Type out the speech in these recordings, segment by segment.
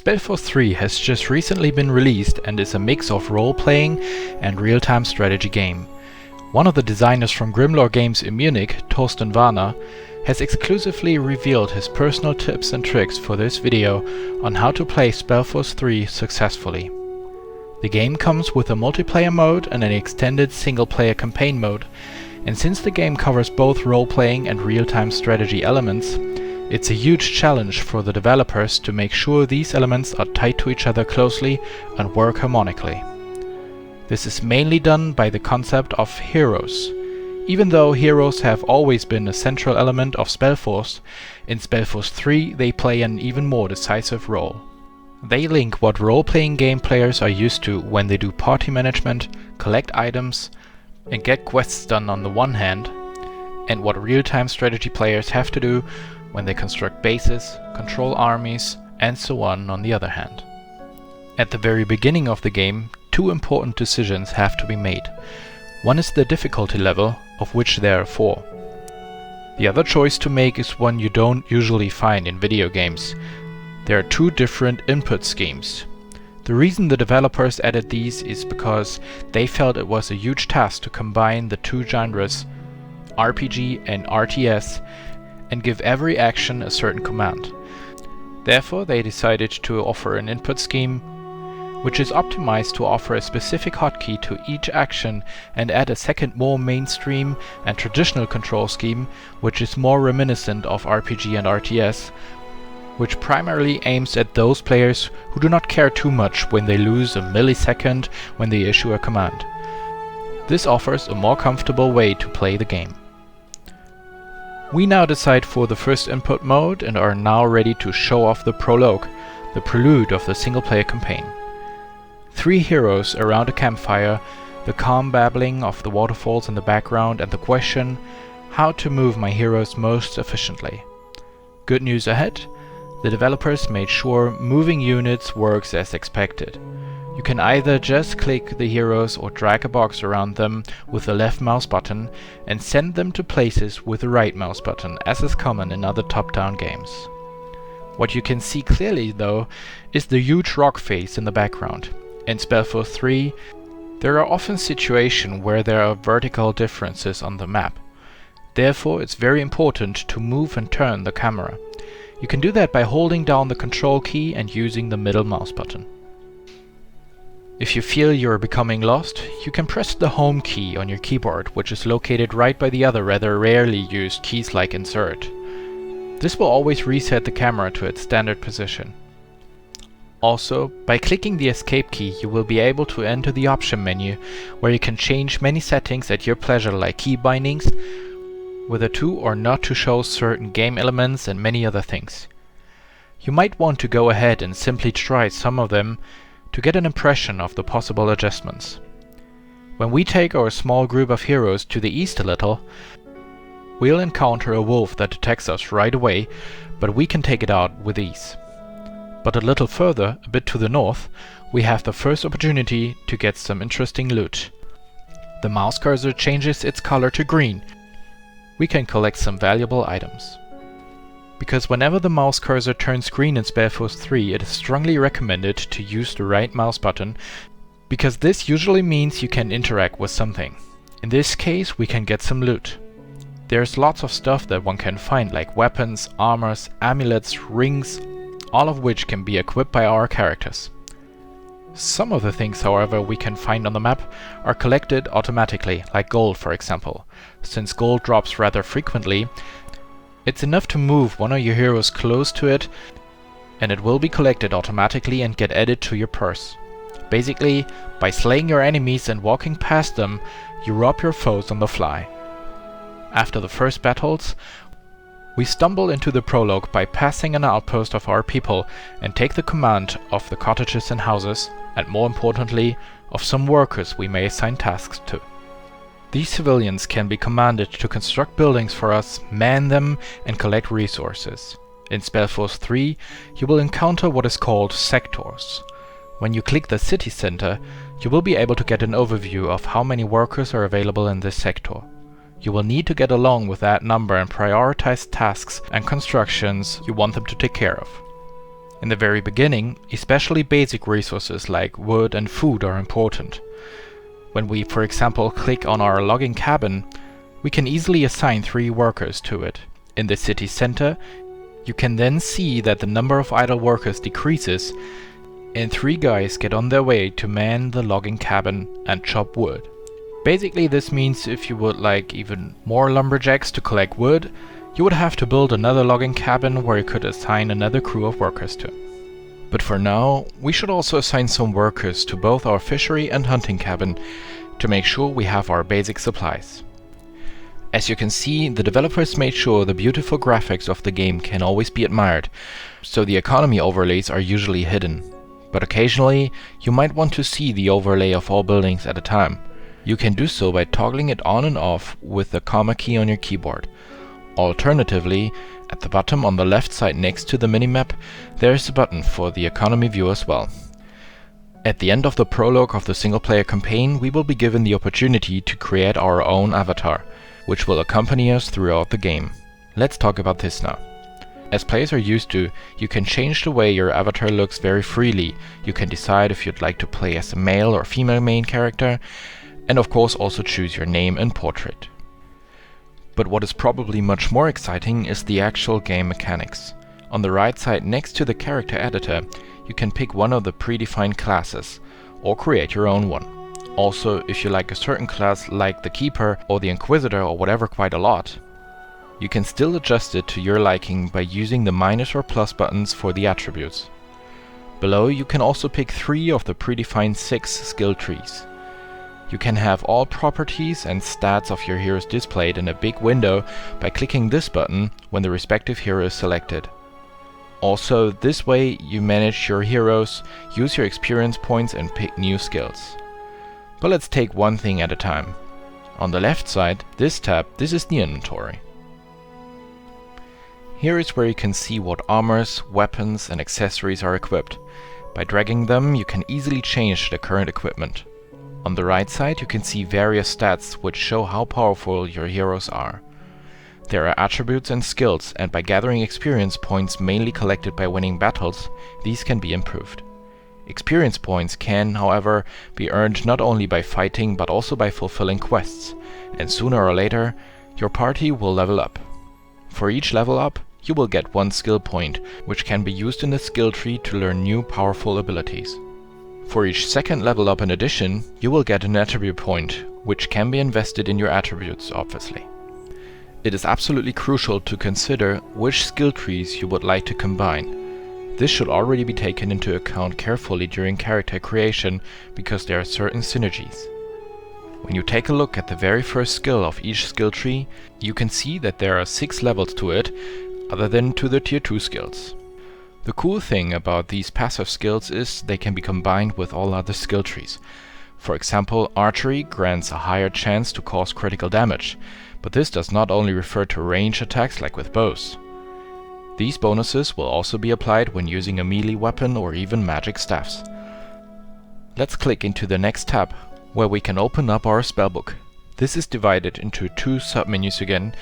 SpellForce 3 has just recently been released and is a mix of role-playing and real-time strategy game. One of the designers from Grimlore games in Munich, Thorsten Wahner, has exclusively revealed his personal tips and tricks for this video on how to play SpellForce 3 successfully. The game comes with a multiplayer mode and an extended single-player campaign mode, and since the game covers both role-playing and real-time strategy elements, it's a huge challenge for the developers to make sure these elements are tied to each other closely and work harmonically. This is mainly done by the concept of heroes. Even though heroes have always been a central element of SpellForce, in SpellForce 3 they play an even more decisive role. They link what role-playing game players are used to when they do party management, collect items, and get quests done on the one hand, and what real-time strategy players have to do when they construct bases, control armies, and so on the other hand. At the very beginning of the game, two important decisions have to be made. One is the difficulty level, of which there are 4. The other choice to make is one you don't usually find in video games. There are 2 different input schemes. The reason the developers added these is because they felt it was a huge task to combine the 2 genres, RPG and RTS, and give every action a certain command. Therefore, they decided to offer an input scheme which is optimized to offer a specific hotkey to each action, and add a second more mainstream and traditional control scheme which is more reminiscent of RPG and RTS, which primarily aims at those players who do not care too much when they lose a millisecond when they issue a command. This offers a more comfortable way to play the game. We now decide for the first input mode and are now ready to show off the prologue, the prelude of the single-player campaign. 3 heroes around a campfire, the calm babbling of the waterfalls in the background, and the question, how to move my heroes most efficiently. Good news ahead, the developers made sure moving units works as expected. You can either just click the heroes or drag a box around them with the left mouse button and send them to places with the right mouse button, as is common in other top-down games. What you can see clearly though is the huge rock face in the background. In SpellForce 3, there are often situations where there are vertical differences on the map. Therefore, it's very important to move and turn the camera. You can do that by holding down the control key and using the middle mouse button. If you feel you're becoming lost, you can press the home key on your keyboard, which is located right by the other rather rarely used keys like insert. This will always reset the camera to its standard position. Also, by clicking the escape key you will be able to enter the option menu, where you can change many settings at your pleasure, like key bindings, whether to or not to show certain game elements, and many other things. You might want to go ahead and simply try some of them to get an impression of the possible adjustments. When we take our small group of heroes to the east a little, we'll encounter a wolf that attacks us right away, but we can take it out with ease. But a little further, a bit to the north, we have the first opportunity to get some interesting loot. The mouse cursor changes its color to green. We can collect some valuable items. Because whenever the mouse cursor turns green in SpellForce 3, it is strongly recommended to use the right mouse button, because this usually means you can interact with something. In this case, we can get some loot. There's lots of stuff that one can find, like weapons, armors, amulets, rings, all of which can be equipped by our characters. Some of the things, however, we can find on the map are collected automatically, like gold for example. Since gold drops rather frequently, it's enough to move one of your heroes close to it and it will be collected automatically and get added to your purse. Basically, by slaying your enemies and walking past them, you rob your foes on the fly. After the first battles, we stumble into the prologue by passing an outpost of our people and take the command of the cottages and houses, and more importantly, of some workers we may assign tasks to. These civilians can be commanded to construct buildings for us, man them, and collect resources. In SpellForce 3, you will encounter what is called sectors. When you click the city center, you will be able to get an overview of how many workers are available in this sector. You will need to get along with that number and prioritize tasks and constructions you want them to take care of. In the very beginning, especially basic resources like wood and food are important. When we, for example, click on our logging cabin, we can easily assign 3 workers to it. In the city center, you can then see that the number of idle workers decreases, and 3 guys get on their way to man the logging cabin and chop wood. Basically, this means if you would like even more lumberjacks to collect wood, you would have to build another logging cabin where you could assign another crew of workers to. But for now, we should also assign some workers to both our fishery and hunting cabin to make sure we have our basic supplies. As you can see, the developers made sure the beautiful graphics of the game can always be admired, so the economy overlays are usually hidden. But occasionally, you might want to see the overlay of all buildings at a time. You can do so by toggling it on and off with the comma key on your keyboard. Alternatively, at the bottom on the left side next to the minimap, there is a button for the economy view as well. At the end of the prologue of the single-player campaign, we will be given the opportunity to create our own avatar, which will accompany us throughout the game. Let's talk about this now. As players are used to, you can change the way your avatar looks very freely. You can decide if you'd like to play as a male or female main character, and of course also choose your name and portrait. But what is probably much more exciting is the actual game mechanics. On the right side next to the character editor, you can pick one of the predefined classes, or create your own one. Also, if you like a certain class like the Keeper or the Inquisitor or whatever quite a lot, you can still adjust it to your liking by using the minus or plus buttons for the attributes. Below you can also pick 3 of the predefined 6 skill trees. You can have all properties and stats of your heroes displayed in a big window by clicking this button when the respective hero is selected. Also, this way you manage your heroes, use your experience points and pick new skills. But let's take one thing at a time. On the left side, this tab, this is the inventory. Here is where you can see what armors, weapons and accessories are equipped. By dragging them, you can easily change the current equipment. On the right side you can see various stats which show how powerful your heroes are. There are attributes and skills, and by gathering experience points mainly collected by winning battles, these can be improved. Experience points can, however, be earned not only by fighting but also by fulfilling quests, and sooner or later your party will level up. For each level up, you will get 1 skill point, which can be used in the skill tree to learn new powerful abilities. For each second level up in addition, you will get an attribute point, which can be invested in your attributes, obviously. It is absolutely crucial to consider which skill trees you would like to combine. This should already be taken into account carefully during character creation, because there are certain synergies. When you take a look at the very first skill of each skill tree, you can see that there are 6 levels to it, other than to the tier 2 skills. The cool thing about these passive skills is they can be combined with all other skill trees. For example, archery grants a higher chance to cause critical damage, but this does not only refer to range attacks like with bows. These bonuses will also be applied when using a melee weapon or even magic staffs. Let's click into the next tab, where we can open up our spellbook. This is divided into 2 submenus again,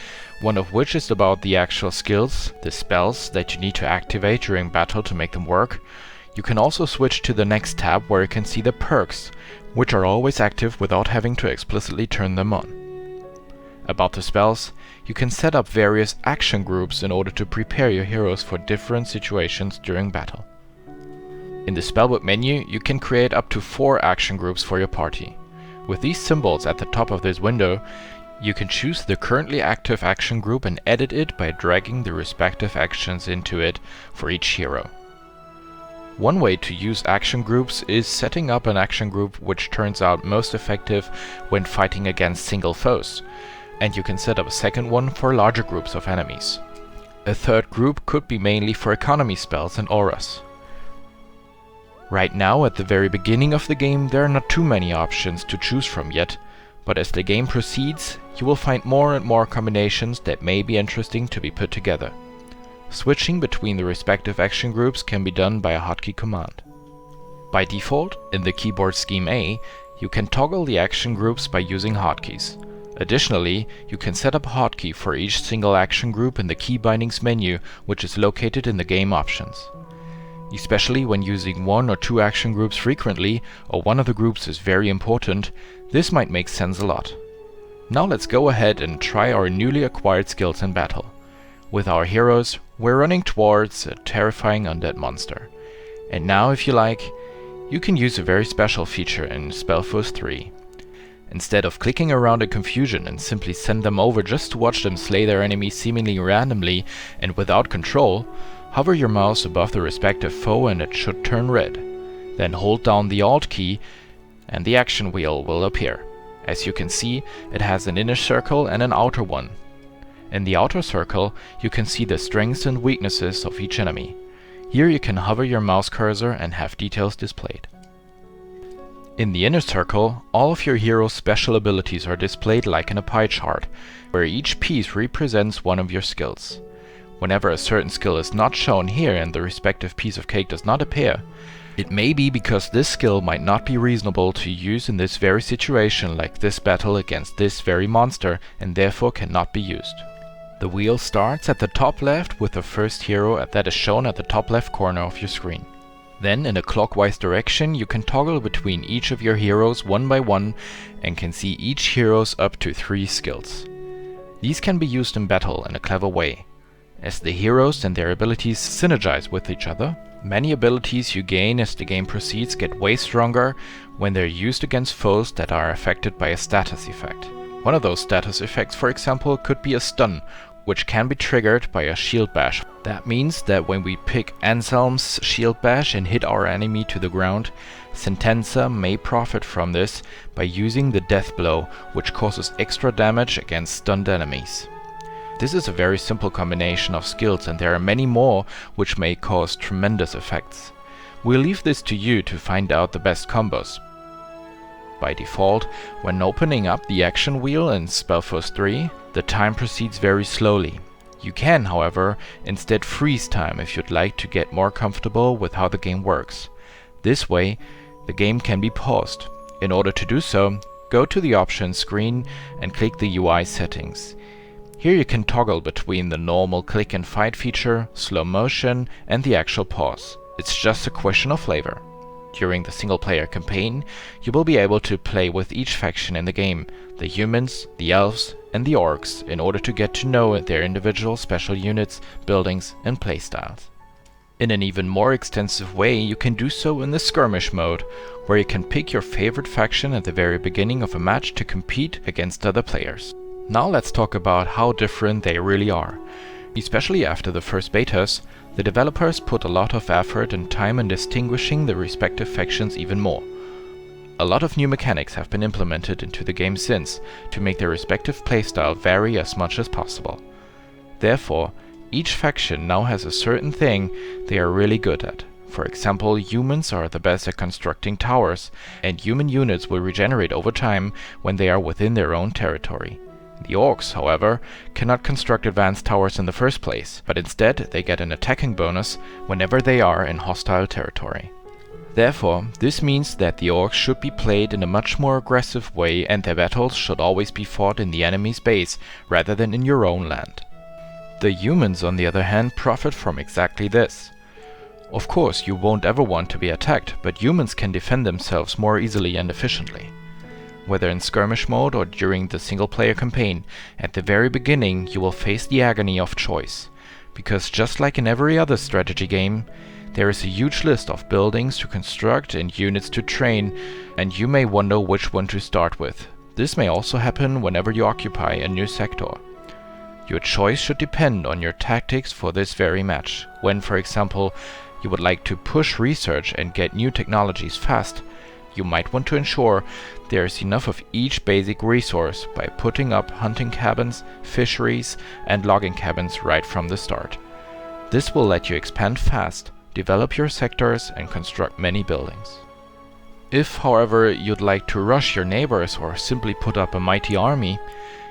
one of which is about the actual skills, the spells that you need to activate during battle to make them work. You can also switch to the next tab where you can see the perks, which are always active without having to explicitly turn them on. About the spells, you can set up various action groups in order to prepare your heroes for different situations during battle. In the spellbook menu, you can create up to 4 action groups for your party. With these symbols at the top of this window, you can choose the currently active action group and edit it by dragging the respective actions into it for each hero. One way to use action groups is setting up an action group which turns out most effective when fighting against single foes, and you can set up a second one for larger groups of enemies. A third group could be mainly for economy spells and auras. Right now, at the very beginning of the game, there are not too many options to choose from yet, but as the game proceeds, you will find more and more combinations that may be interesting to be put together. Switching between the respective action groups can be done by a hotkey command. By default, in the keyboard scheme A, you can toggle the action groups by using hotkeys. Additionally, you can set up a hotkey for each single action group in the key bindings menu, which is located in the game options. Especially when using one or two action groups frequently, or one of the groups is very important, this might make sense a lot. Now let's go ahead and try our newly acquired skills in battle. With our heroes, we're running towards a terrifying undead monster. And now, if you like, you can use a very special feature in SpellForce 3. Instead of clicking around in confusion and simply send them over just to watch them slay their enemies seemingly randomly and without control, hover your mouse above the respective foe and it should turn red. Then hold down the Alt key and the action wheel will appear. As you can see, it has an inner circle and an outer one. In the outer circle, you can see the strengths and weaknesses of each enemy. Here you can hover your mouse cursor and have details displayed. In the inner circle, all of your hero's special abilities are displayed like in a pie chart, where each piece represents one of your skills. Whenever a certain skill is not shown here and the respective piece of cake does not appear, it may be because this skill might not be reasonable to use in this very situation, like this battle against this very monster, and therefore cannot be used. The wheel starts at the top left with the first hero that is shown at the top left corner of your screen. Then, in a clockwise direction, you can toggle between each of your heroes one by one and can see each hero's up to 3 skills. These can be used in battle in a clever way. As the heroes and their abilities synergize with each other, many abilities you gain as the game proceeds get way stronger when they're used against foes that are affected by a status effect. One of those status effects, for example, could be a stun, which can be triggered by a shield bash. That means that when we pick Anselm's shield bash and hit our enemy to the ground, Sentenza may profit from this by using the death blow, which causes extra damage against stunned enemies. This is a very simple combination of skills, and there are many more which may cause tremendous effects. We'll leave this to you to find out the best combos. By default, when opening up the action wheel in SpellForce 3, the time proceeds very slowly. You can, however, instead freeze time if you'd like to get more comfortable with how the game works. This way, the game can be paused. In order to do so, go to the options screen and click the UI settings. Here you can toggle between the normal click and fight feature, slow motion, and the actual pause. It's just a question of flavor. During the single-player campaign, you will be able to play with each faction in the game, the humans, the elves, and the orcs, in order to get to know their individual special units, buildings, and playstyles. In an even more extensive way, you can do so in the skirmish mode, where you can pick your favorite faction at the very beginning of a match to compete against other players. Now let's talk about how different they really are. Especially after the first betas, the developers put a lot of effort and time in distinguishing the respective factions even more. A lot of new mechanics have been implemented into the game since, to make their respective playstyle vary as much as possible. Therefore, each faction now has a certain thing they are really good at. For example, humans are the best at constructing towers, and human units will regenerate over time when they are within their own territory. The orcs, however, cannot construct advanced towers in the first place, but instead they get an attacking bonus whenever they are in hostile territory. Therefore, this means that the orcs should be played in a much more aggressive way, and their battles should always be fought in the enemy's base rather than in your own land. The humans, on the other hand, profit from exactly this. Of course, you won't ever want to be attacked, but humans can defend themselves more easily and efficiently. Whether in skirmish mode or during the single-player campaign, at the very beginning you will face the agony of choice. Because just like in every other strategy game, there is a huge list of buildings to construct and units to train, and you may wonder which one to start with. This may also happen whenever you occupy a new sector. Your choice should depend on your tactics for this very match. When, for example, you would like to push research and get new technologies fast, you might want to ensure there is enough of each basic resource by putting up hunting cabins, fisheries, and logging cabins right from the start. This will let you expand fast, develop your sectors, and construct many buildings. If, however, you'd like to rush your neighbors or simply put up a mighty army,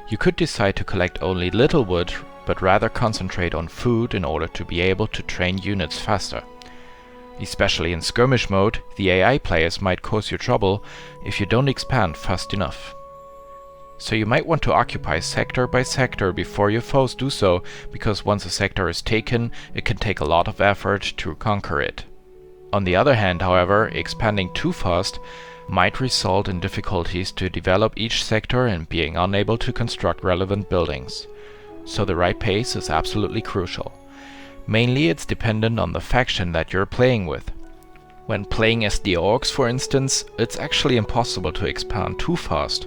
you could decide to collect only little wood, but rather concentrate on food in order to be able to train units faster. Especially in skirmish mode, the AI players might cause you trouble if you don't expand fast enough. So you might want to occupy sector by sector before your foes do so, because once a sector is taken, it can take a lot of effort to conquer it. On the other hand, however, expanding too fast might result in difficulties to develop each sector and being unable to construct relevant buildings. So the right pace is absolutely crucial. Mainly it's dependent on the faction that you're playing with. When playing as the orcs, for instance, it's actually impossible to expand too fast,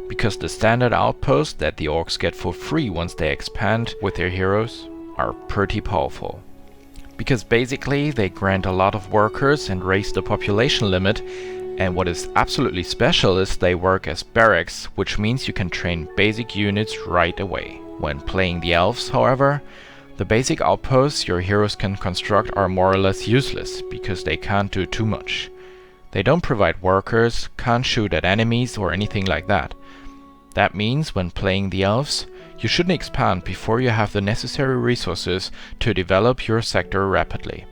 because the standard outposts that the orcs get for free once they expand with their heroes are pretty powerful. Because basically they grant a lot of workers and raise the population limit, and what is absolutely special is they work as barracks, which means you can train basic units right away. When playing the elves, however, the basic outposts your heroes can construct are more or less useless, because they can't do too much. They don't provide workers, can't shoot at enemies or anything like that. That means when playing the elves, you shouldn't expand before you have the necessary resources to develop your sector rapidly.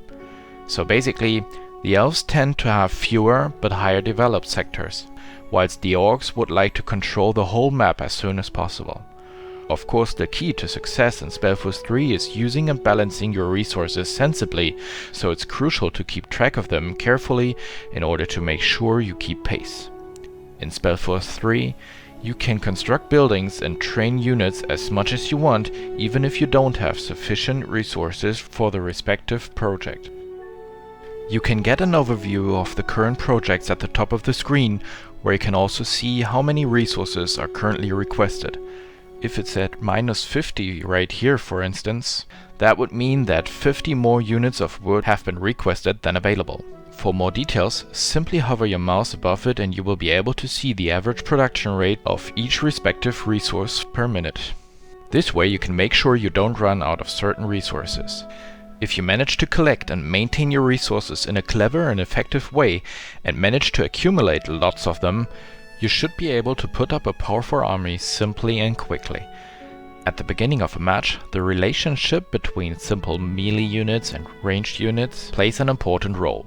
So basically, the elves tend to have fewer but higher developed sectors, whilst the orcs would like to control the whole map as soon as possible. Of course, the key to success in SpellForce 3 is using and balancing your resources sensibly, so it's crucial to keep track of them carefully in order to make sure you keep pace. In SpellForce 3, you can construct buildings and train units as much as you want, even if you don't have sufficient resources for the respective project. You can get an overview of the current projects at the top of the screen, where you can also see how many resources are currently requested. If it's at -50 right here, for instance, that would mean that 50 more units of wood have been requested than available. For more details, simply hover your mouse above it and you will be able to see the average production rate of each respective resource per minute. This way you can make sure you don't run out of certain resources. If you manage to collect and maintain your resources in a clever and effective way and manage to accumulate lots of them, you should be able to put up a powerful army simply and quickly. At the beginning of a match, the relationship between simple melee units and ranged units plays an important role.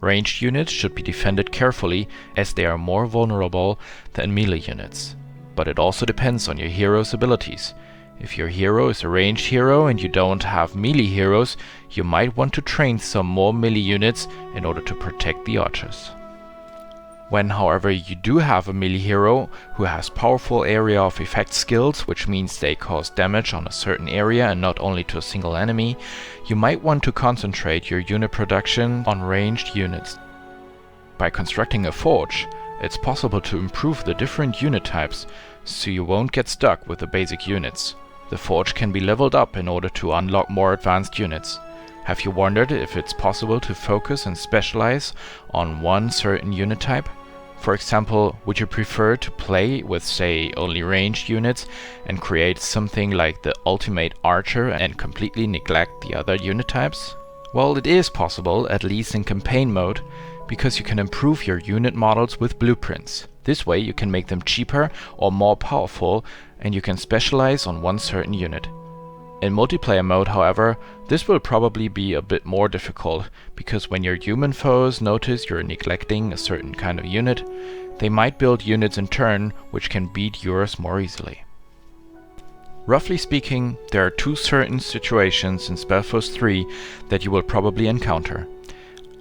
Ranged units should be defended carefully, as they are more vulnerable than melee units. But it also depends on your hero's abilities. If your hero is a ranged hero and you don't have melee heroes, you might want to train some more melee units in order to protect the archers. When, however, you do have a melee hero who has powerful area of effect skills, which means they cause damage on a certain area and not only to a single enemy, you might want to concentrate your unit production on ranged units. By constructing a forge, it's possible to improve the different unit types, so you won't get stuck with the basic units. The forge can be leveled up in order to unlock more advanced units. Have you wondered if it's possible to focus and specialize on one certain unit type? For example, would you prefer to play with, say, only ranged units and create something like the ultimate archer and completely neglect the other unit types? Well, it is possible, at least in campaign mode, because you can improve your unit models with blueprints. This way you can make them cheaper or more powerful, and you can specialize on one certain unit. In multiplayer mode, however, this will probably be a bit more difficult, because when your human foes notice you're neglecting a certain kind of unit, they might build units in turn which can beat yours more easily. Roughly speaking, there are two certain situations in SpellForce 3 that you will probably encounter.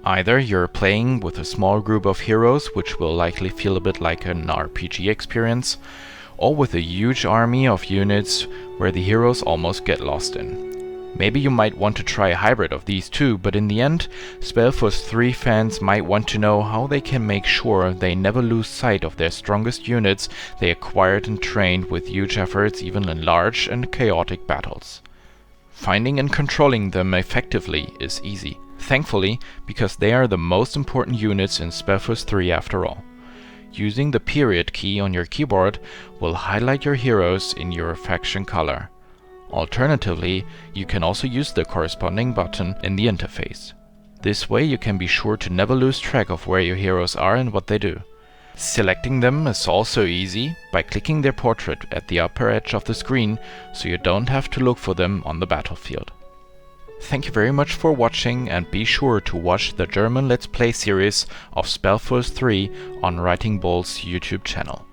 Either you're playing with a small group of heroes, which will likely feel a bit like an RPG experience, or with a huge army of units where the heroes almost get lost in. Maybe you might want to try a hybrid of these two, but in the end, SpellForce 3 fans might want to know how they can make sure they never lose sight of their strongest units they acquired and trained with huge efforts even in large and chaotic battles. Finding and controlling them effectively is easy, thankfully, because they are the most important units in SpellForce 3 after all. Using the period key on your keyboard will highlight your heroes in your faction color. Alternatively, you can also use the corresponding button in the interface. This way you can be sure to never lose track of where your heroes are and what they do. Selecting them is also easy by clicking their portrait at the upper edge of the screen, so you don't have to look for them on the battlefield. Thank you very much for watching, and be sure to watch the German Let's Play series of SpellForce 3 on Writing Ball's YouTube channel.